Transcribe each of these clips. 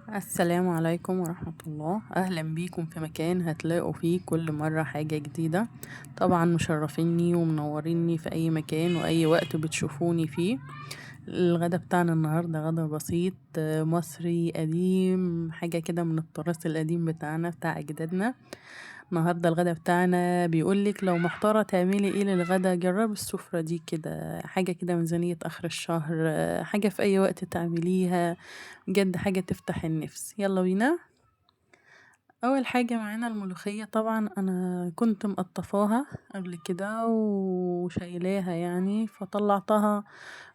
السلام عليكم ورحمة الله. أهلا بيكم في مكان هتلاقوا فيه كل مرة حاجة جديدة. طبعا مشرفيني ومنوريني في أي مكان وأي وقت بتشوفوني فيه. الغدا بتاعنا النهاردة غدا بسيط، مصري قديم، حاجة كده من التراث القديم بتاعنا بتاع أجدادنا. النهاردة الغدا بتاعنا بيقولك لو محتارة تعملي ايه للغدا جربي السفرة دي كده، حاجة كده ميزانية آخر الشهر، حاجة في أي وقت تعمليها، بجد حاجة تفتح النفس. يلا بينا. اول حاجه معانا الملوخيه. طبعا انا كنت مقطفاها قبل كده وشايلاها يعني فطلعتها،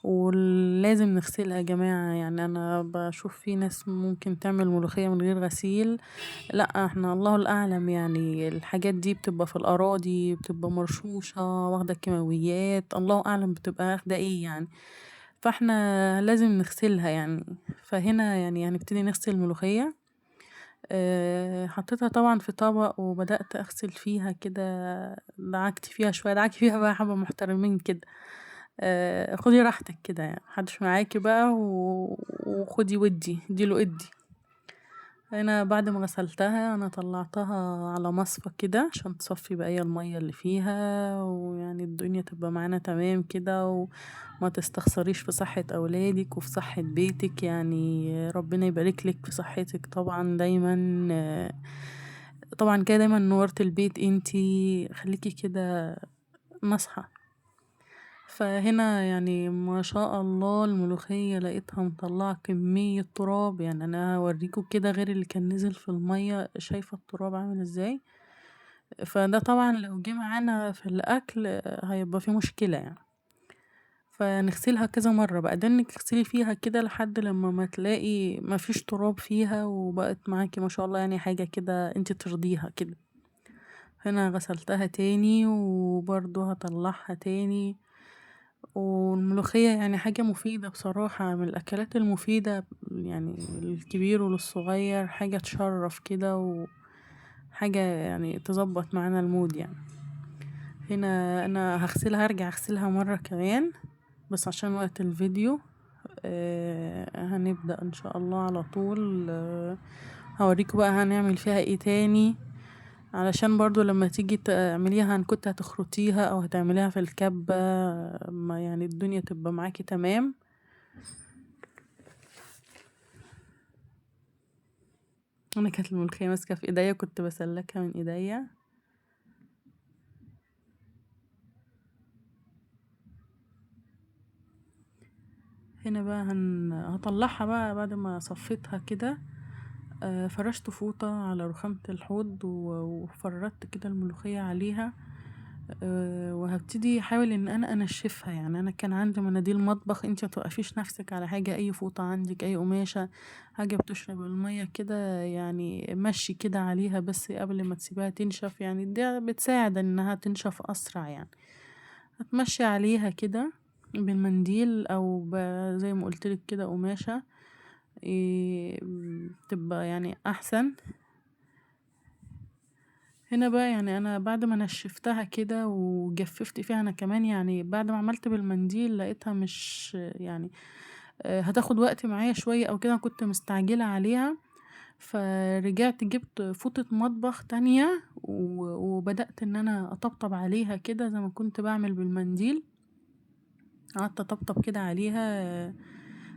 ولازم نغسلها يا جماعه. يعني انا بشوف في ناس ممكن تعمل ملوخيه من غير غسيل، لا احنا الله الاعلم، يعني الحاجات دي بتبقى في الاراضي، بتبقى مرشوشه واخده كيماويات، الله اعلم بتبقى واخده ايه يعني. فاحنا لازم نغسلها يعني. فهنا يعني هنبتدي نغسل الملوخيه. حطيتها طبعا في طبق وبدأت أغسل فيها كده، دعكت فيها شوية، دعكي فيها بقى حبة محترمين كده. خدي راحتك كده يعني، محدش معاكي بقى وخدي ودي اديله ادي. انا بعد ما غسلتها انا طلعتها على مصفى كده عشان تصفي بقية المية اللي فيها، ويعني الدنيا تبقى معانا تمام كده، وما تستخسريش في صحة اولادك وفي صحة بيتك. يعني ربنا يبارك لك في صحتك طبعا دايما. طبعا كده دايما نورت البيت انتي، خليكي كده نصحى. فهنا يعني ما شاء الله الملوخية لقيتها مطلعة كمية تراب، يعني انا هوريكم كده غير اللي كان نزل في المية، شايفة التراب عامل ازاي. فده طبعا لو جه معانا في الاكل هيبقى فيه مشكلة يعني. فنغسلها كذا مرة بقى، ده انك تغسلي فيها كده لحد لما ما تلاقي ما فيش تراب فيها وبقت معاكي ما شاء الله، يعني حاجة كده انت ترضيها كده. هنا غسلتها تاني وبرضو هطلعها تاني. والملوخية يعني حاجة مفيدة بصراحة، من الأكلات المفيدة يعني للكبير وللصغير، حاجة تشرف كده وحاجة يعني تظبط معانا المود يعني. هنا أنا هغسلها، هرجع أغسلها مرة كمان بس عشان وقت الفيديو. هنبدأ إن شاء الله على طول. هوريكم بقى هنعمل فيها ايه تاني، علشان برضو لما تيجي تعمليها ان كنت هتخرطيها او هتعمليها في الكبة، ما يعني الدنيا تبقى معاكي تمام. انا كانت الملوخية ماسكة في ايديا، كنت بسلكها من ايديا. هنا بقى هطلعها بقى بعد ما صفيتها كده. فرشت فوطة على رخامة الحوض وفردت كده الملوخية عليها. وهبتدي احاول ان انا انشفها. يعني انا كان عندي مناديل مطبخ، انت متوقفيش نفسك على حاجة، اي فوطة عندك، اي قماشة، حاجة بتشرب المية كده يعني، مشي كده عليها بس قبل ما تسيبها تنشف، يعني دي بتساعد انها تنشف اسرع يعني. هتمشي عليها كده بالمنديل او زي ما قلتلك كده قماشة، إيه تبقى يعني احسن. هنا بقى يعني انا بعد ما نشفتها كده وجففت فيها انا كمان، يعني بعد ما عملت بالمنديل لقيتها مش يعني هتاخد وقت معايا شوية او كده، كنت مستعجلة عليها. فرجعت جبت فوطة مطبخ تانية وبدأت ان انا اطبطب عليها كده زي ما كنت بعمل بالمنديل. قعدت اطبطب كده عليها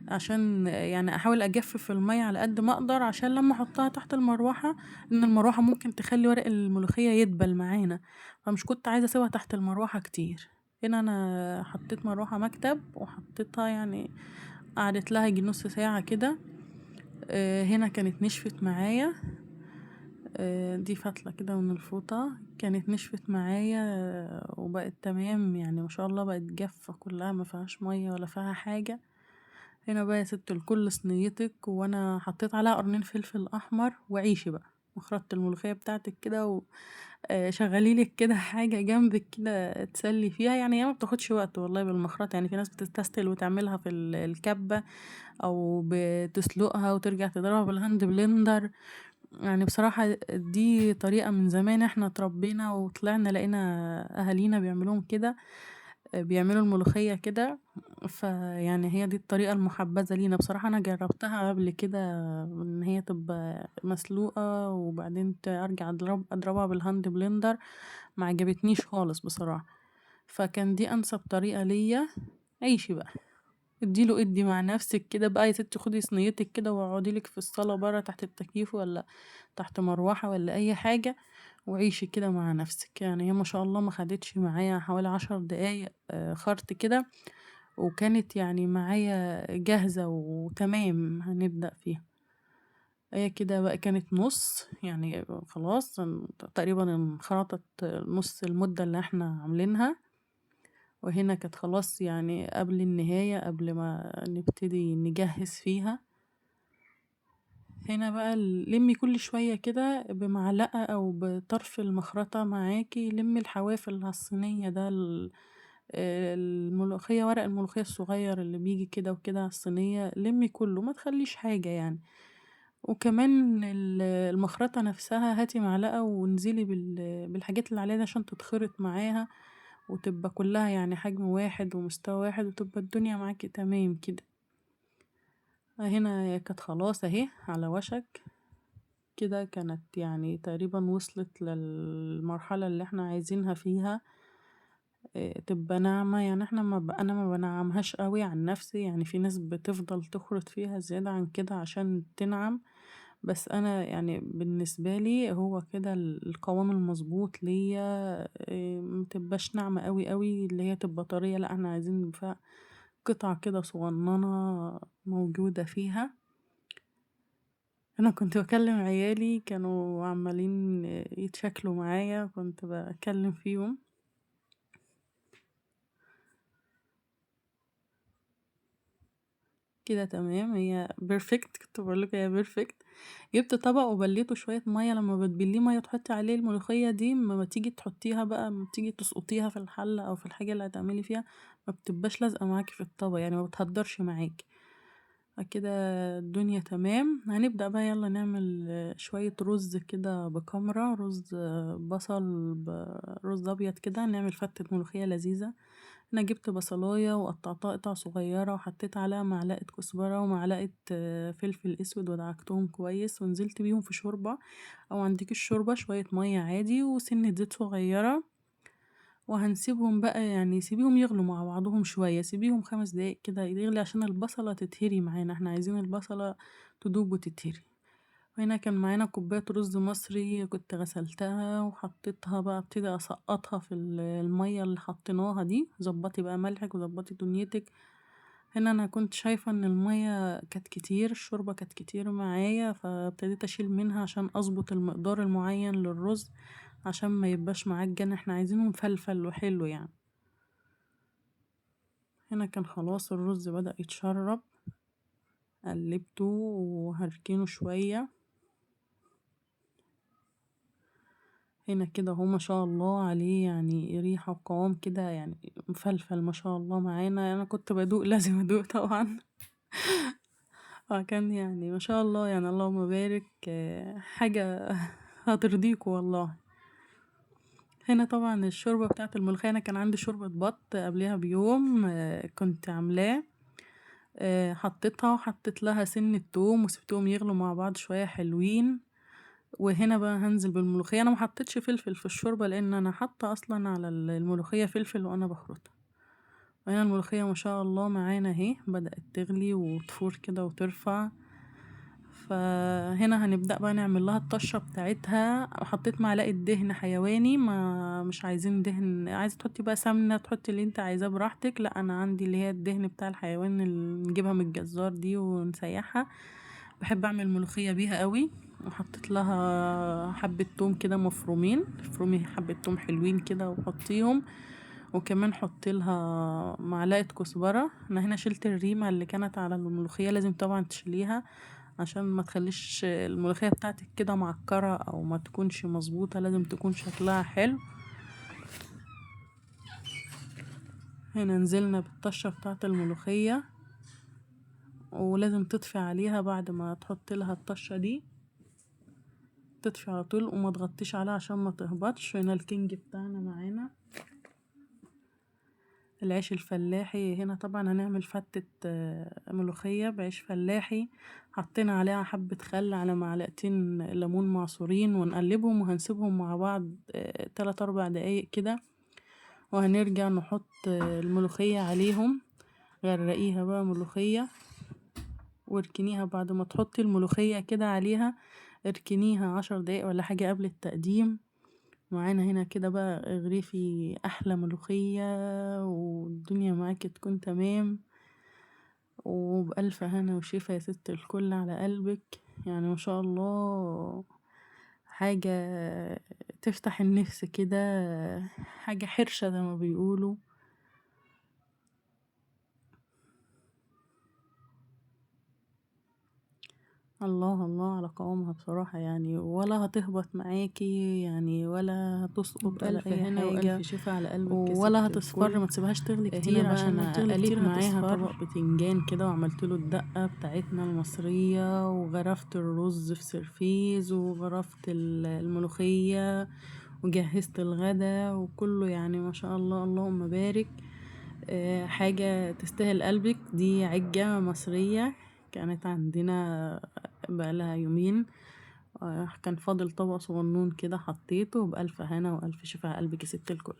عشان يعني احاول اجفف المية على قد ما اقدر، عشان لما احطها تحت المروحة، ان المروحة ممكن تخلي ورق الملوخية يدبل معانا، فمش كنت عايزة اسيبها تحت المروحة كتير. هنا انا حطيت مروحة مكتب وحطيتها يعني، قعدت لها يجي نص ساعة كده. هنا كانت نشفت معايا. دي فتلة كده من الفوطة كانت نشفت معايا، وبقت تمام يعني ما شاء الله، بقت جافة كلها ما فيهاش مية ولا فيها حاجة. هنا بقى يا ست الكل صينيتك، وانا حطيت عليها قرنين فلفل احمر، وعيشي بقى مخرطة الملوخية بتاعتك كده، وشغليلك كده حاجة جنبك كده تسلي فيها. يعني هي ما بتاخدش وقت والله بالمخرطة، يعني في ناس بتستسهل وتعملها في الكبة او بتسلقها وترجع تضربها بالهاند بلندر. يعني بصراحة دي طريقة من زمان احنا اتربينا وطلعنا لقينا اهالينا بيعملوهم كده. بيعملوا الملوخية كده. فيعني هي دي الطريقة المحبذة لينا بصراحة. أنا جربتها قبل كده إن هي تبقى مسلوقة وبعدين أرجع أضربها بالهاند بلندر، ما عجبتنيش خالص بصراحة. فكان دي أنسب طريقة ليا. عيشي بقى، ادي مع نفسك كده بقى يا ستي، خدي صينيتك كده واقعدي لك في الصالة برا تحت التكييف ولا تحت مروحة ولا أي حاجة، وعيشي كده مع نفسك. يعني هي ما شاء الله ما خدتش معايا حوالي 10 دقايق خرط كده، وكانت يعني معايا جاهزة وتمام هنبدأ فيها. هي كده بقى كانت نص يعني خلاص تقريبا انخرطت نص المدة اللي احنا عاملينها. وهنا كانت خلاص يعني قبل النهاية، قبل ما نبتدي نجهز فيها. هنا بقى لمي كل شوية كده بمعلقة أو بطرف المخرطة معاكي، لمي الحواف اللي على الصينية ده الملوخية، ورق الملوخية الصغير اللي بيجي كده وكده على الصينية، لمي كله ما تخليش حاجة يعني. وكمان المخرطة نفسها هاتي معلقة وانزلي بالحاجات اللي عليها دي عشان تتخرط معاها وتبقى كلها يعني حجم واحد ومستوى واحد، وتبقى الدنيا معاكي تمام كده. هنا كانت خلاص اهي على وشك كده، كانت يعني تقريبا وصلت للمرحلة اللي احنا عايزينها فيها. تبقى ناعمة يعني. احنا انا ما بنعمهاش قوي عن نفسي، يعني في ناس بتفضل تخرط فيها زيادة عن كده عشان تنعم، بس انا يعني بالنسبة لي هو كده القوام المظبوط ليا. متبقاش ناعمة قوي اللي هي تبقى طرية، لا احنا عايزين فيها قطع كده صغننة موجودة فيها. انا كنت بكلم عيالي كانوا عمالين يتشكلوا معايا، كنت بكلم فيهم كده تمام. هي بيرفكت، كنت بقول لك هي بيرفكت. جبت طبق وبليته شويه ميه، لما بتبليه ميه تحطي عليه الملوخيه دي، ما تيجي تحطيها بقى، ما تيجي تسقطيها في الحله او في الحاجه اللي هتعملي فيها، ما بتبقاش لازقه معاكي في الطبق يعني، ما بتهدرش معاكي كده. الدنيا تمام. هنبدأ بقى يلا نعمل شوية رز كده بكمرة، رز بصل رز أبيض كده، نعمل فتة ملوخية لذيذة. أنا جبت بصلاية وقطعتها قطع صغيرة وحطيت عليها معلقة كزبرة ومعلقة فلفل أسود ودعكتهم كويس ونزلت بيهم في شوربة، أو عندك الشوربة شوية مية عادي وسنة زيت صغيرة. وهنسيبهم بقى يعني سيبيهم يغلوا مع بعضهم شوية، سيبيهم 5 دقايق كده يغلي عشان البصلة تتهري معانا، احنا عايزين البصلة تدوب وتتهري. وهنا كان معانا كوباية رز مصري كنت غسلتها وحطيتها بقى، ابتدي اسقطها في المية اللي حطيناها دي. ظبطي بقى ملحك وظبطي دنيتك. هنا انا كنت شايفة ان المية كانت كتير، الشوربة كانت كتير معايا، فابتديت اشيل منها عشان اظبط المقدار المعين للرز عشان ما يبقاش معجن، احنا عايزينه مفلفل وحلو يعني. هنا كان خلاص الرز بدأ يتشرب، قلبته وهركنه شوية. هنا كده هو ما شاء الله عليه يعني ريحة وقوام كده يعني مفلفل ما شاء الله معانا. انا كنت بدوق لازم ادوق طبعا. فكان يعني ما شاء الله يعني اللهم بارك، حاجة هترضيكوا والله. هنا طبعا الشوربة بتاعت الملوخية، انا كان عندي شوربة بط قبلها بيوم كنت عاملاه. حطيتها وحطيت لها سن توم وسبتهم يغلوا مع بعض شوية حلوين. وهنا بقى هنزل بالملوخية. انا ما حطيتش فلفل في الشوربة لان انا حاطة اصلا على الملوخية فلفل وانا بخرطها. وهنا الملوخية ما شاء الله معانا اهي بدأت تغلي وتفور كده وترفع. فهنا هنبدأ بقى نعمل لها الطشة بتاعتها. حطيت معلقة دهن حيواني، ما مش عايزين دهن، عايزة تحطي بقى سمنة تحطي اللي انت عايزاه براحتك، لا انا عندي اللي هي الدهن بتاع الحيوان اللي نجيبها من الجزار دي ونسيحها. بحب اعمل ملوخية بيها قوي. وحطيت لها حبة توم كده مفرومين، افرمي حبة توم حلوين كده وحطيهم. وكمان حط لها معلقة كزبرة. انا هنا شلت الريمة اللي كانت على الملوخية، لازم طبعا تشيليها عشان ما تخليش الملوخية بتاعتك كده معكرة او ما تكونش مظبوطة، لازم تكون شكلها حلو. هنا نزلنا بالطشة بتاعت الملوخية، ولازم تطفي عليها بعد ما تحط لها الطشة دي، تطفي على طول وما تغطيش عليها عشان ما تهبطش. هنا الكينج بتاعنا معانا. العيش الفلاحي. هنا طبعا هنعمل فتة ملوخية بعيش فلاحي، حطينا عليها حبة خل على معلقتين ليمون معصورين، ونقلبهم وهنسيبهم مع بعض 3 4 دقايق كده، وهنرجع نحط الملوخية عليهم. غرقيها بقى ملوخية واركنيها. بعد ما تحطي الملوخية كده عليها اركنيها 10 دقايق ولا حاجة قبل التقديم. معانا هنا كده بقى اغرفي احلى ملوخية، والدنيا معاكي تكون تمام، وبألف هنا وشفا يا ست الكل على قلبك. يعني ما شاء الله، حاجة تفتح النفس كده، حاجة حرشة زي ما بيقولوا. الله الله على قوامها بصراحة، يعني ولا هتهبط معاكي يعني، ولا هتسقط ولا بألف أي هنا وألف حاجة، شفا على قلبك يا ولا ست هتصفر. الكل. ما تسيبهاش تغلي هنا كتير، بقى عشان لو أنا تغلي قليت كتير معاها هتصفر. طبق بتنجان كده، وعملتله الدقة بتاعتنا المصرية، وغرفت الرز في سرفيز، وغرفت الملوخية، وجهزت الغدا وكله. يعني ما شاء الله اللهم بارك. حاجة تستاهل قلبك. دي عجة مصرية كانت عندنا بقالها يومين. كان فاضل طبق صغنون كده حطيته، بألف هنا وألف شفا على قلبك يا ست الكل.